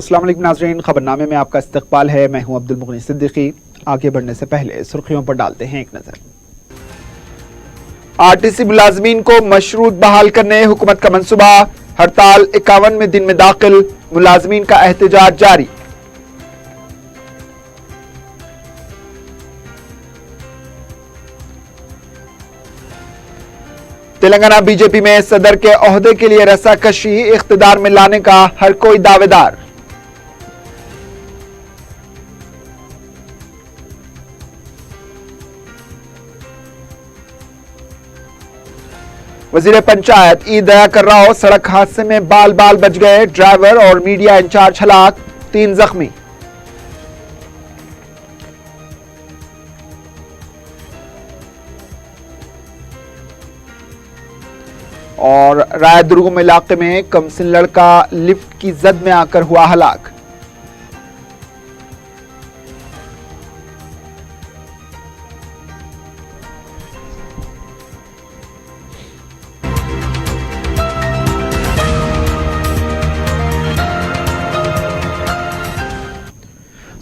अस्सलाम वालेकुम नाज़रीन, खबरनामे में आपका इस्तकबाल है। मैं हूं अब्दुल मुगनी सिद्दीकी। आगे बढ़ने से पहले सुर्खियों पर डालते हैं एक नजर। आरटीसी मुलाजमीन को मशरूत बहाल करने हुकूमत का मंसूबा, हड़ताल 51वें दिन में दाखिल, मुलाजमीन का एहतजाज जारी। तेलंगाना बीजेपी में सदर के ओहदे के लिए रस्साकशी, इख्तिदार में लाने का हर कोई दावेदार। वजीर पंचायत ई दयाकर राव सड़क हादसे में बाल बाल बच गए, ड्राइवर और मीडिया इंचार्ज हलाक, 3 जख्मी। और रायदुर्गम इलाके में कमसिन लड़का लिफ्ट की जद में आकर हुआ हलाक।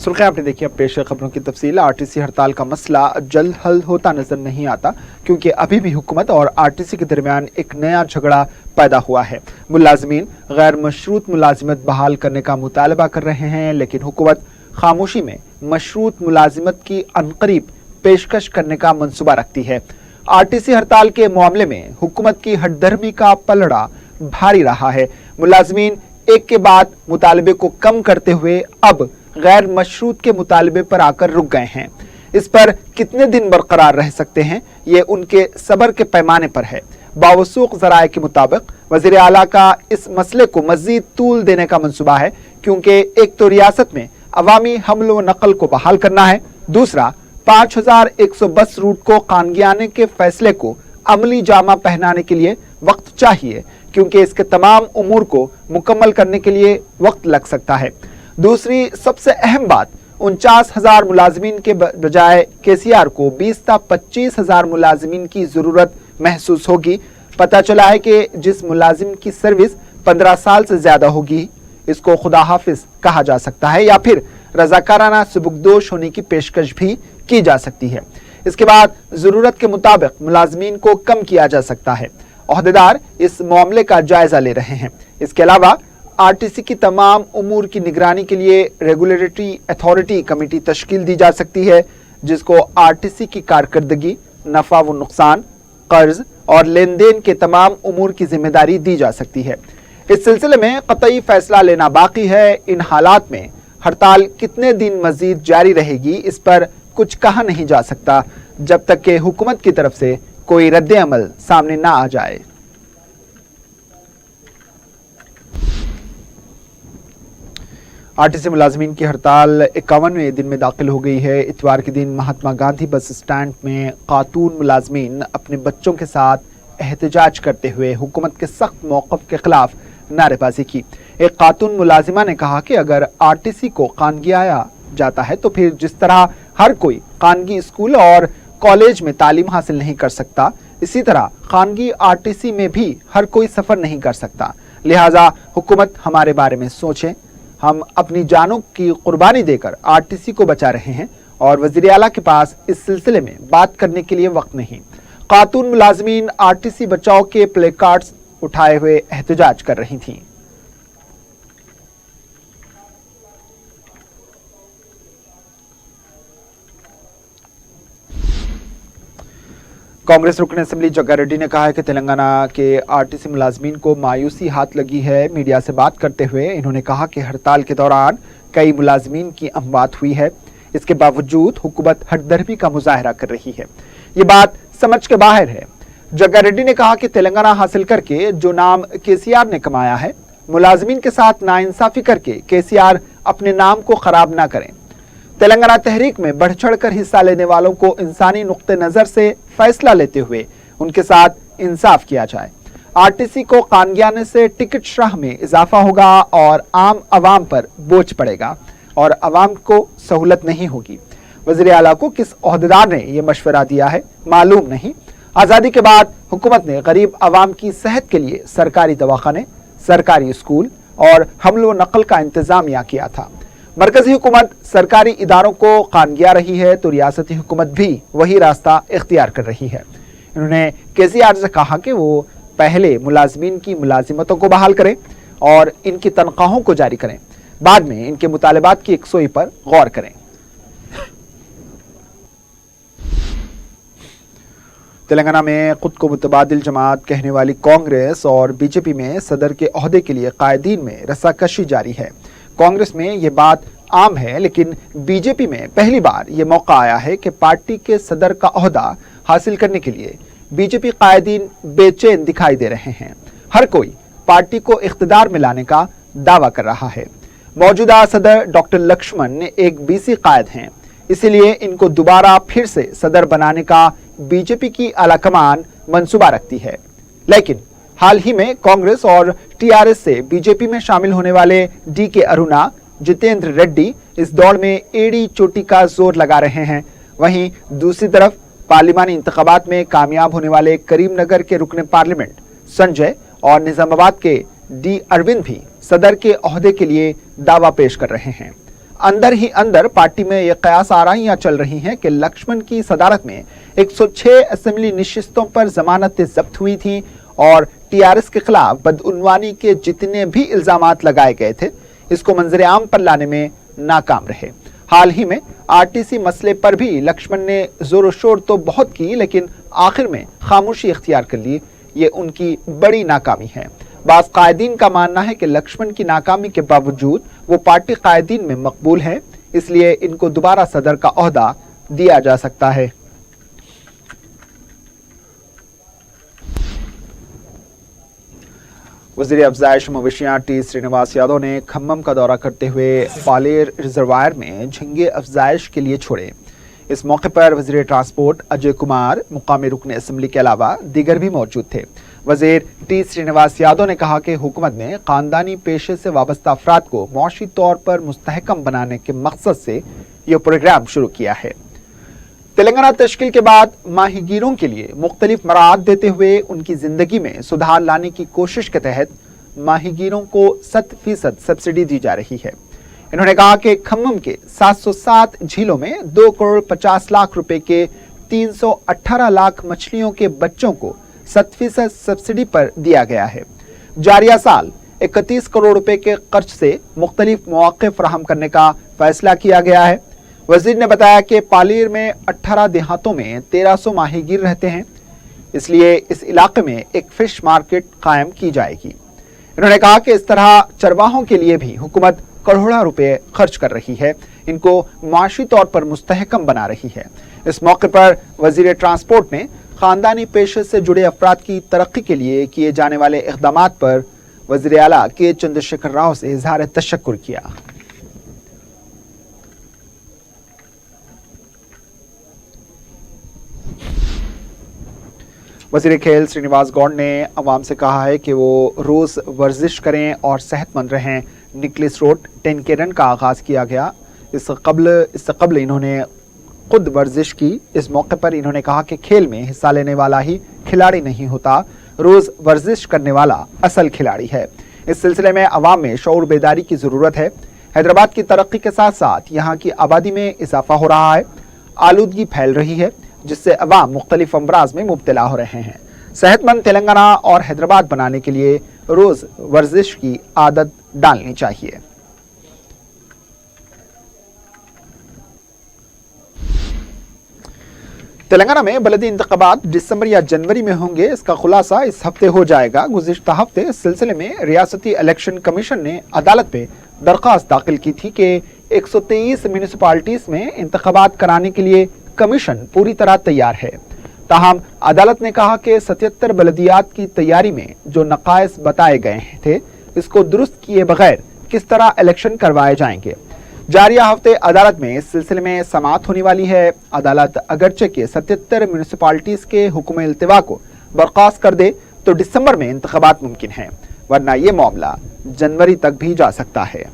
सुर्खियां आपने देखी, अब पेश है खबरों की तफसील। आरटीसी हड़ताल का मसला जल्द हल होता नजर नहीं आता, क्योंकि अभी भी हुकूमत और आरटीसी के दरमियान एक नया झगड़ा पैदा हुआ है। मुलाजमीन गैर मशरूत मुलाजिमत बहाल करने का मुतालबा कर रहे हैं, लेकिन हुकूमत खामोशी में मशरूत मुलाजिमत की अनकरीब पेशकश करने का मंसूबा रखती है। आरटीसी हड़ताल के मामले में हुकूमत की हठधर्मी का पलड़ा भारी रहा है। मुलाजमीन एक के बाद मुतालबे को कम करते हुए अब गैर मशरूत के मुतालबे पर आकर रुक गए हैं। इस पर कितने दिन बरकरार रह सकते हैं, ये उनके सब्र के पैमाने पर है। बावसूख ज़राए के मुताबिक वज़ीर आला का इस मसले को मज़ीद तूल देने का मंसूबा है, क्योंकि एक तो रियासत में अवामी हमल व नकल को बहाल करना है, दूसरा 5110 रूट को कानगियाने के फैसले को अमली जामा पहनाने के लिए वक्त चाहिए, क्योंकि इसके तमाम उमूर को मुकम्मल करने के लिए वक्त लग सकता है। दूसरी सबसे अहम बात, 49,000 मुलाजमीन के बजाय केसीआर को 20 ता 25,000 मुलाजमीन की जरूरत महसूस होगी। पता चला है कि जिस मुलाजिम की सर्विस 15 साल से ज्यादा होगी, इसको खुदा हाफिज कहा जा सकता है, या फिर रजाकाराना सुबुकदोश होने की पेशकश भी की जा सकती है। इसके बाद जरूरत के मुताबिक मुलाजमीन को कम किया जा सकता है। ओहदेदार इस मामले का जायजा ले रहे हैं। इसके अलावा आरटीसी की तमाम उमूर की निगरानी के लिए रेगुलेटरी अथॉरिटी कमेटी तश्कील दी जा सकती है, जिसको आरटीसी की कारकर्दगी, नफा व नुकसान, कर्ज और लेन देन के तमाम उमूर की जिम्मेदारी दी जा सकती है। इस सिलसिले में कतई फैसला लेना बाकी है। इन हालात में हड़ताल कितने दिन मजीद जारी रहेगी, इस पर कुछ कहा नहीं जा सकता, जब तक कि हुकूमत की तरफ से कोई रद्द अमल सामने ना आ जाए। आरटीसी मुलाजमीन की हड़ताल 51वें दिन में दाखिल हो गई है। इतवार के दिन महात्मा गांधी बस स्टैंड में खातून मुलाजमीन अपने बच्चों के साथ एहतजाज करते हुए हुकूमत के सख्त मौक़िफ़ के खिलाफ नारेबाजी की। एक खातून मुलाजिमा ने कहा कि अगर आरटीसी को खानगियाया जाता है तो फिर जिस तरह हर कोई खानगी स्कूल और कॉलेज में तालीम हासिल नहीं कर सकता, इसी तरह खानगी आरटीसी में भी हर कोई सफ़र नहीं कर सकता। लिहाजा हुकूमत हमारे बारे में सोचें। हम अपनी जानों की कुर्बानी देकर आरटीसी को बचा रहे हैं और वज़ीर आला के पास इस सिलसिले में बात करने के लिए वक्त नहीं। खातून मुलाजमीन आरटीसी बचाओ के प्ले कार्ड्स उठाए हुए एहतजाज कर रही थीं। कांग्रेस रुकन असेंबली जग्गा रेड्डी ने कहा है कि तेलंगाना के आरटीसी मुलाजमीन को मायूसी हाथ लगी है। मीडिया से बात करते हुए इन्होंने कहा कि हड़ताल के दौरान कई मुलाजमीन की अमवात हुई है, इसके बावजूद हुकूमत हठधर्मी का मुजाहरा कर रही है। ये बात समझ के बाहर है। जग्गा रेड्डी ने कहा कि तेलंगाना हासिल करके जो नाम केसीआर ने कमाया है, मुलाजमीन के साथ नाइंसाफी करके केसीआर अपने नाम को खराब ना करें। तेलंगाना तहरीक में बढ़ चढ़ कर हिस्सा लेने वालों को इंसानी नुक्ते नजर से फैसला लेते हुए उनके साथ इंसाफ किया जाए। आरटीसी को कानगियाने से टिकट शाह में इजाफा होगा और आम आवाम पर बोझ पड़ेगा और आवाम को सहूलत नहीं होगी। वज़ीर आला को किस ओहदेदार ने यह मशवरा दिया है मालूम नहीं। आज़ादी के बाद हुकूमत ने गरीब आवाम की सेहत के लिए सरकारी दवाखाने, सरकारी स्कूल, और हमल व नकल का इंतजामिया किया था। मरकजी हुकूमत सरकारी इदारों को खानगिया रही है तो रियासती हुकूमत भी वही रास्ता इख्तियार कर रही है। इन्होंने केसीआर से कहा कि वो पहले मुलाजमीन की मुलाजिमतों को बहाल करें और इनकी तनख्वाहों को जारी करें, बाद में इनके मुतालबात की यकसुई पर गौर करें। तेलंगाना में खुद को मुतबादिल जमात कहने वाली कांग्रेस और बीजेपी में सदर के ओहदे के लिए कायदीन में रस्साकशी जारी है। कांग्रेस में ये बात आम है, लेकिन बीजेपी में पहली बार ये मौका आया है कि पार्टी के सदर का ओहदा हासिल करने के लिए बीजेपी कायदीन बेचैन दिखाई दे रहे हैं। हर कोई पार्टी को इख्तिदार में लाने का दावा कर रहा है। मौजूदा सदर डॉक्टर लक्ष्मण एक बीसी कायद हैं, इसीलिए इनको दोबारा फिर से सदर बनाने का बीजेपी की आलाकमान मंसूबा रखती है। लेकिन हाल ही में कांग्रेस और टीआरएस से बीजेपी में शामिल होने वाले डीके अरुणा, जितेंद्र रेड्डी इस दौड़ में एड़ी चोटी का जोर लगा रहे हैं। वहीं दूसरी तरफ पार्लिमानी इंतखाबात में कामयाब होने वाले करीमनगर के रुकने पार्लियामेंट संजय और निजामाबाद के डी अरविंद भी सदर के ओहदे के लिए दावा पेश कर रहे हैं। अंदर ही अंदर पार्टी में यह कयास आराइयां चल रही हैं कि लक्ष्मण की सदारत में 106 असेंबली निशिस्तों पर जमानतें जब्त हुई थी और टीआरएस के खिलाफ बदउनवानी के जितने भी इल्जामात लगाए गए थे, इसको मंजर आम पर लाने में नाकाम रहे। हाल ही में आरटीसी मसले पर भी लक्ष्मण ने जोर शोर तो बहुत की, लेकिन आखिर में खामोशी इख्तियार कर ली। ये उनकी बड़ी नाकामी है। बास कायदीन का मानना है कि लक्ष्मण की नाकामी के बावजूद वो पार्टी कायदीन में मकबूल है, इसलिए इनको दोबारा सदर का ओहदा दिया जा सकता है। वज़ीर अफजाइश मवेशियां टी श्रीनिवास यादव ने खम्मम का दौरा करते हुए पालेर रिजर्वायर में झींगे अफजाइश के लिए छोड़े। इस मौके पर वज़ीर ट्रांसपोर्ट अजय कुमार, मुकामी रुकन असम्बली के अलावा दीगर भी मौजूद थे। वज़ीर टी श्रीनिवास यादव ने कहा कि हुकूमत ने खानदानी पेशे से वाबस्ता अफराद को मुआशी तौर पर मुस्तहकम बनाने के मकसद से यह प्रोग्राम शुरू किया है। तेलंगाना तश्कील के बाद माहीगीरों के लिए मुख्तलिफ मराहत देते हुए उनकी जिंदगी में सुधार लाने की कोशिश के तहत माहीगीरों को 100% सब्सिडी दी जा रही है। इन्होंने कहा कि खम्मम के 707 झीलों में 2 करोड़ 50 लाख रुपए के 318 लाख मछलियों के बच्चों को 100% सब्सिडी पर दिया गया है। जारिया साल 31 करोड़ रुपए के खर्च से मुख्तलिफ मौके फराहम करने का फैसला किया गया है। वजीर ने बताया कि पालीर में 18 देहातों में 1300 माहीगीर रहते हैं, इसलिए इस इलाके में एक फिश मार्केट कायम की जाएगी। इन्होंने कहा कि इस तरह चरवाहों के लिए भी हुकूमत करोड़ों रुपए खर्च कर रही है, इनको माशी तौर पर मुस्तहकम बना रही है। इस मौके पर वजीर ट्रांसपोर्ट ने खानदानी पेशे से जुड़े अफराद की तरक्की के लिए किए जाने वाले इक़दामात पर वज़ीर आला के चंद्रशेखर राव से इज़हार तशक्कुर किया। वज़ीर खेल श्रीनिवास गौड़ ने अवाम से कहा है कि वो रोज़ वर्जिश करें और सेहतमंद रहें। निकलिस रोड 10K रन का आगाज़ किया गया। इससे कबल इन्होंने खुद वर्जिश की। इस मौके पर इन्होंने कहा कि खेल में हिस्सा लेने वाला ही खिलाड़ी नहीं होता, रोज़ वर्जिश करने वाला असल खिलाड़ी है। इस सिलसिले में अवाम में शऊर बेदारी की ज़रूरत है। हैदराबाद की तरक्की के साथ साथ यहाँ की आबादी में इजाफा हो रहा है, आलूदगी फैल रही है, जिससे अवाम मुख्तलिफ अमराज में मुब्तला हो रहे हैं। सेहतमंद तेलंगाना और हैदराबाद बनाने के लिए रोज़ वर्जिश की आदत डालनी चाहिए। तेलंगाना में बलदी इंतखाबात दिसंबर या जनवरी में होंगे, इसका खुलासा इस हफ्ते हो जाएगा। गुज़िश्ता हफ्ते इस सिलसिले में रियासती इलेक्शन कमीशन ने अदालत में दरख्वास्त दाखिल की थी कि 123 म्यूनिसिपालिटीज में इंतखाबात कराने के लिए कमीशन पूरी तरह तैयार है। ताहम अदालत ने कहा कि 77 बलदियात की तैयारी में जो नकायस बताए गए थे, इसको दुरुस्त किए बगैर किस तरह इलेक्शन करवाए जाएंगे। जारिया हफ्ते अदालत में इस सिलसिले में समाअत होने वाली है। अदालत अगरचे के 77 म्यूनिसिपालिटीज के हुक्म इल्तिवा को बर्खास्त कर दे तो दिसंबर में इंतखाबात मुमकिन है, वरना ये मामला जनवरी तक भी जा सकता है।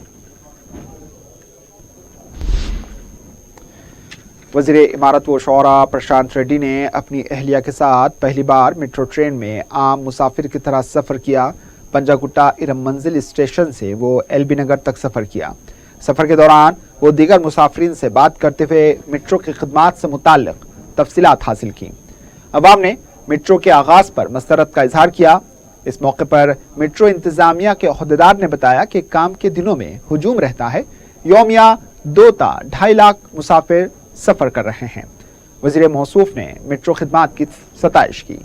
वज़ीर इमारत व शौरा प्रशांत रेड्डी ने अपनी अहलिया के साथ पहली बार मेट्रो ट्रेन में आम मुसाफिर की तरह सफ़र किया। पंजागुट्टा इरम मंजिल स्टेशन से वो एलबी नगर तक सफर किया। सफर के दौरान वो दीगर मुसाफिरीन से बात करते हुए मेट्रो की खिदमात से मुताल्लिक तफसीलात हासिल की। अवाम ने मेट्रो के आगाज पर मसरत का इजहार किया। इस मौके पर मेट्रो इंतजामिया के अहदेदार ने बताया कि काम के दिनों में हुजूम रहता है, यौमिया 2.5 लाख मुसाफिर सफर कर रहे हैं। वजीर मौसूफ ने मेट्रो खिदमात की सताइश की।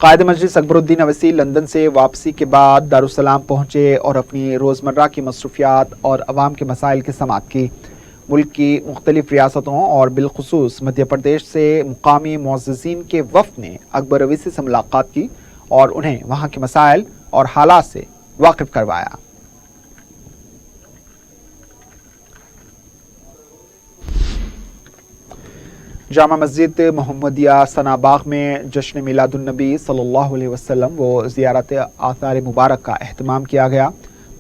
कायद मजलिस अकबरुद्दीन अवैसी लंदन से वापसी के बाद दारुस्सलाम पहुंचे और अपनी रोज़मर्रा की मसरूफियात और अवाम के मसाइल की समाअत की। मुल्क की मुख्तलिफ रियासतों और बिलखुसूस मध्य प्रदेश से मुकामी मुअज़्ज़िज़ीन के वफ़द ने अकबर अवैसी से मुलाकात की और उन्हें वहाँ के मसाइल और हालात से वाकिफ करवाया। जामा मस्जिद मोहम्मदिया सनाबाग में जश्न मिलादुन्नबी सल्लल्लाहु अलैहि वसल्लम व ज़ियारत आसार मुबारक का एहतमाम किया गया।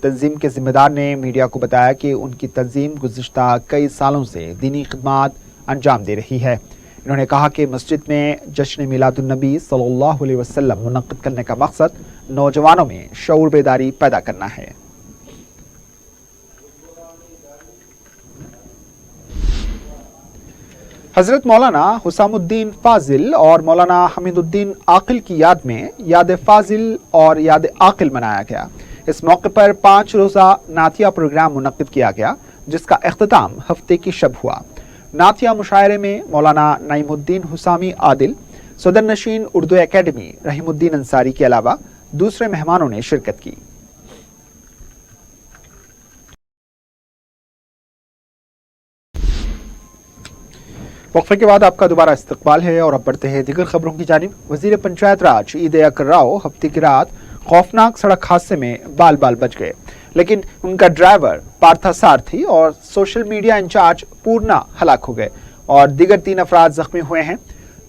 तंजीम के ज़िम्मेदार ने मीडिया को बताया कि उनकी तंजीम गुज़िश्ता कई सालों से दीनी खिदमात अंजाम दे रही है। इन्होंने कहा कि मस्जिद में जश्न मिलादुन्नबी सल्लल्लाहु अलैहि वसल्लम मुनक़्क़िद करने का मकसद नौजवानों में शऊर बेदारी पैदा करना है। हजरत मौलाना हुसामुद्दीन फाजिल और मौलाना हमीदुद्दीन आकिल की याद में याद फाजिल और याद आकिल मनाया गया। इस मौके पर 5 रोज़ा नातिया प्रोग्राम मुनक़्क़िद किया गया, जिसका इख्तिताम हफ्ते की शब हुआ। नातिया मुशायरे में मौलाना नईमुद्दीन हुसामी आदिल, सदर नशीन उर्दू एकेडमी रहीमुद्दीन अंसारी के अलावा दूसरे मेहमानों ने शिरकत की। वक्फे के बाद आपका दोबारा इस्तकबाल है और अब बढ़ते हैं दीगर खबरों की जानिब। वजीर पंचायत राज ईद अकर राव हफ्ते की रात खौफनाक सड़क हादसे में बाल बाल बच गए, लेकिन उनका ड्राइवर पार्था सारथी और सोशल मीडिया इंचार्ज पूर्णा हलाक हो गए और दीगर 3 अफराद जख्मी हुए हैं।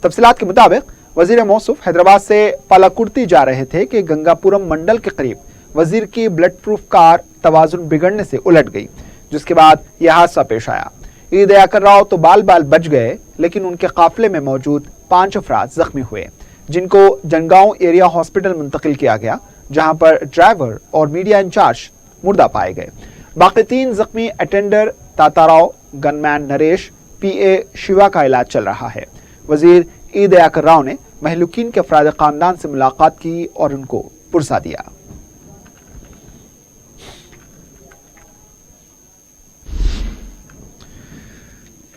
तफसीलात के मुताबिक वजीर मौसूफ हैदराबाद से पालाकुर्ती जा रहे थे कि गंगापुरम मंडल के करीब वजीर की ब्लड प्रूफ कार तवाजुन बिगड़ने से उलट गई, जिसके बाद यह हादसा पेश आया। ईद अकर राव तो बाल बाल बच गए, लेकिन उनके काफिले में मौजूद 5 अफराद जख्मी हुए, जिनको जनगांव एरिया हॉस्पिटल मुंतकिल किया गया, जहां पर ड्राइवर और मीडिया इंचार्ज मुर्दा पाए गए। बाकी 3 जख्मी अटेंडर ताताराव, गनमैन नरेश, पीए शिवा का इलाज चल रहा है। वजीर ईद अकर राव ने महलूकीन के अफराद खानदान से मुलाकात की और उनको पुरसा दिया।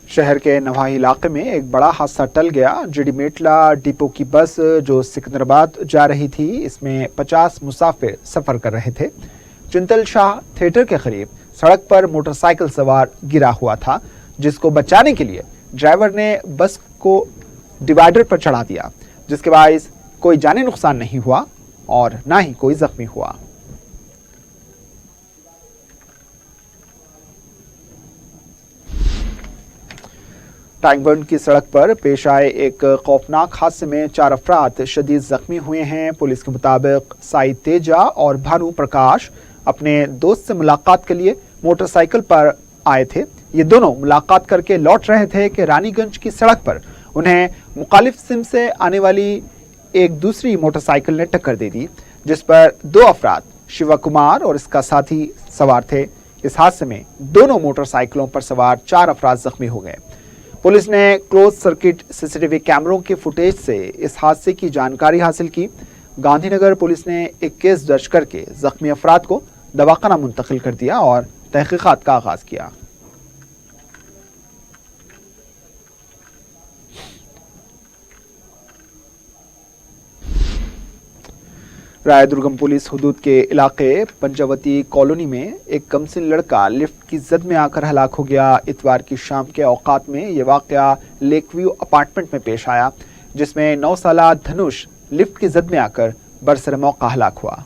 शहर के नवाही इलाके में एक बड़ा हादसा टल गया। जीडी मेटला डिपो की बस जो सिकंदराबाद जा रही थी, इसमें 50 मुसाफिर सफर कर रहे थे। चिंतल शाह थिएटर के करीब सड़क पर मोटरसाइकिल सवार गिरा हुआ था, जिसको बचाने के लिए ड्राइवर ने बस को डिवाइडर पर चढ़ा दिया, जिसके बायस कोई जानी नुकसान नहीं हुआ और ना ही कोई जख्मी हुआ। टैंकबर्न की सड़क पर पेश आए एक खौफनाक हादसे में 4 अफराद शदीद जख्मी हुए हैं। पुलिस के मुताबिक साई तेजा और भानु प्रकाश अपने दोस्त से मुलाकात के लिए मोटरसाइकिल पर आए थे। ये दोनों मुलाकात करके लौट रहे थे कि रानीगंज की सड़क पर उन्हें मुखालिफ सिम से आने वाली एक दूसरी मोटरसाइकिल ने टक्कर दे दी, जिस पर 2 अफराद शिवा कुमार और इसका साथी सवार थे। इस हादसे में दोनों मोटरसाइकिलों पर सवार 4 अफराद जख्मी हो गए। पुलिस ने क्लोज सर्किट सीसीटीवी कैमरों के फुटेज से इस हादसे की जानकारी हासिल की। गांधीनगर पुलिस ने एक केस दर्ज करके जख्मी अफराद को दवाखाना मुंतकिल कर दिया और तहकीकात का आगाज किया। रायदुर्गम पुलिस हुदूद के इलाके पंचवती कॉलोनी में एक कमसिन लड़का लिफ्ट की जद में आकर हलाक हो गया। इतवार की शाम के औकात में यह वाकया लेक व्यू अपार्टमेंट में पेश आया, जिसमें 9 साला धनुष लिफ्ट की जद में आकर बरसर मौका हलाक हुआ।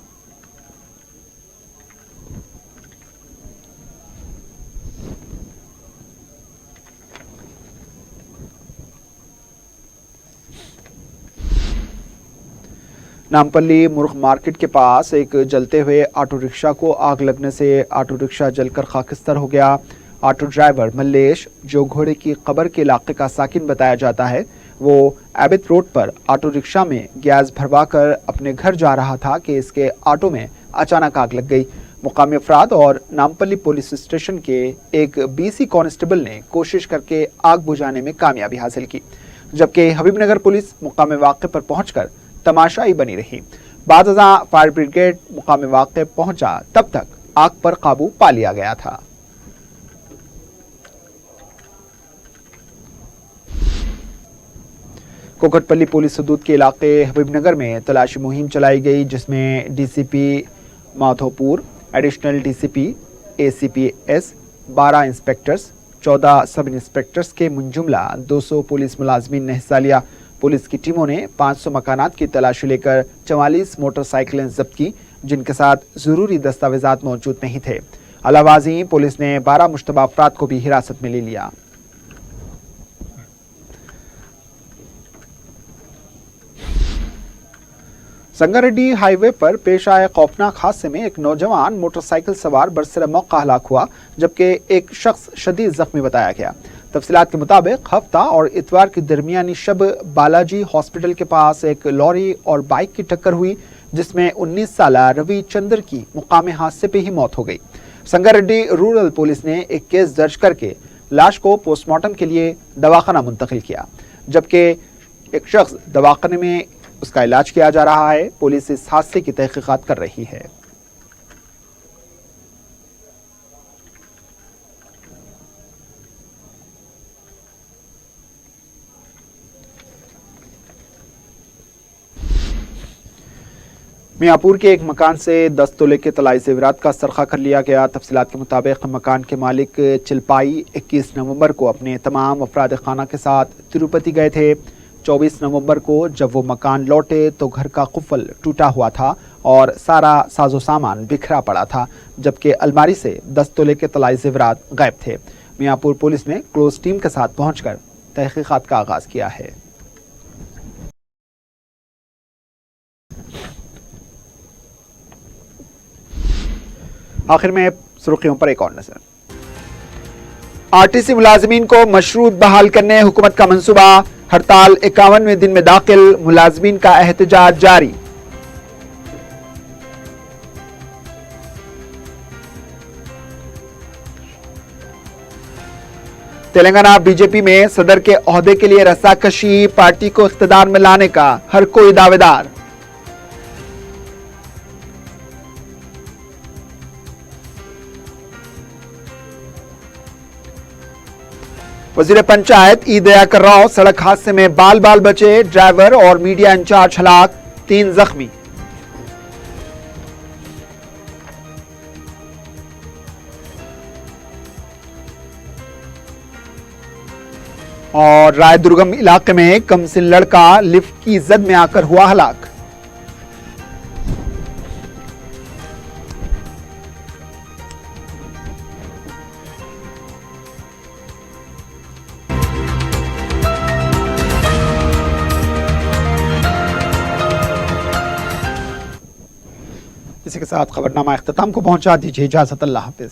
नामपल्ली मुर्ग मार्केट के पास एक जलते हुए ऑटो रिक्शा को आग लगने से ऑटो रिक्शा जलकर खाकिस्तान हो गया। ऑटो ड्राइवर मल्लेश, जो घोड़े की कब्र के इलाके का साकिन बताया जाता है, وہ एबिट रोड पर ऑटो रिक्शा में गैस भरवा कर अपने घर जा रहा था कि इसके ऑटो में अचानक आग लग गई। मुकामी अफराद और नामपल्ली पुलिस स्टेशन के एक बीसी कांस्टेबल ने कोशिश करके आग बुझाने में कामयाबी हासिल की, जबकि हबीबनगर पुलिस मुकाम वाक़े पर पहुंचकर तमाशाई बनी रही। बाद फायर ब्रिगेड मुकाम वाक़े पहुंचा तब तक आग पर काबू पा लिया गया था। कोकटपल्ली पुलिस हदूद के इलाके हबीबनगर में तलाशी मुहिम चलाई गई, जिसमें DCP Madhopur, additional DCP, ACPs, 12 inspectors, 14 sub inspectors के मुंजुमला 200 पुलिस मुलाजमीन ने हिस्सा लिया। पुलिस की टीमों ने 500 मकानात की तलाशी लेकर 44 मोटरसाइकिलें जब्त की, जिनके साथ जरूरी दस्तावेजात मौजूद नहीं थे। अलावाजी पुलिस ने 12 मुश्तबा अफराद को भी हिरासत में ले लिया। संगारेड्डी हाईवे पर पेश आए खौफनाक हादसे में एक नौजवान मोटरसाइकिल सवार बरसर मौका हलाक हुआ, जबकि एक शख्स शदीद जख्मी बताया गया। तफसीलात के मुताबिक हफ्ता और इतवार की दरमियानी शब बालाजी हॉस्पिटल के पास एक लॉरी और बाइक की टक्कर हुई, जिसमें 19 साला रवि चंद्र की मुकामे हादसे पे ही मौत हो गई। संगारेड्डी रूरल पुलिस ने एक केस दर्ज करके लाश को पोस्टमार्टम के लिए दवाखाना मुंतकिल किया, जबकि एक शख्स दवाखाने में उसका इलाज किया जा रहा है। पुलिस इस हादसे की तहकीकात कर रही है। मियाँपुर के एक मकान से 10 तोले के तलाई जेवरात का सरखा कर लिया गया। तफसीलात के मुताबिक मकान के मालिक चिलपाई 21 नवंबर को अपने तमाम अफराद खाना के साथ तिरुपति गए थे। 24 नवंबर को जब वो मकान लौटे तो घर का कुफल टूटा हुआ था और सारा साजो सामान बिखरा पड़ा था, जबकि अलमारी से 10 तोले के तलाई जेवरात गायब थे। मियाँपुर पुलिस ने क्लोज टीम के साथ पहुंचकर तहकीकात का आगाज किया है। आखिर में सुर्खियों पर एक और नजर। आरटीसी मुलाजमीन को मशरूत बहाल करने हुकूमत का मंसूबा, हड़ताल 51वें दिन में दाखिल, मुलाजमीन का एहतजाज जारी। तेलंगाना बीजेपी में सदर के ओहदे के लिए रस्साकशी, पार्टी को इख्तिदार में लाने का हर कोई दावेदार। वजीर पंचायत ई दयाकर राव सड़क हादसे में बाल बाल बचे, ड्राइवर और मीडिया इंचार्ज हलाक, 3 जख्मी। और रायदुर्गम इलाके में कमसिन लड़का लिफ्ट की जद में आकर हुआ हलाक। इसी के साथ खबरनामा इख्तिताम को पहुंचा। दीजिए इजाजत, अल्लाह हाफिज।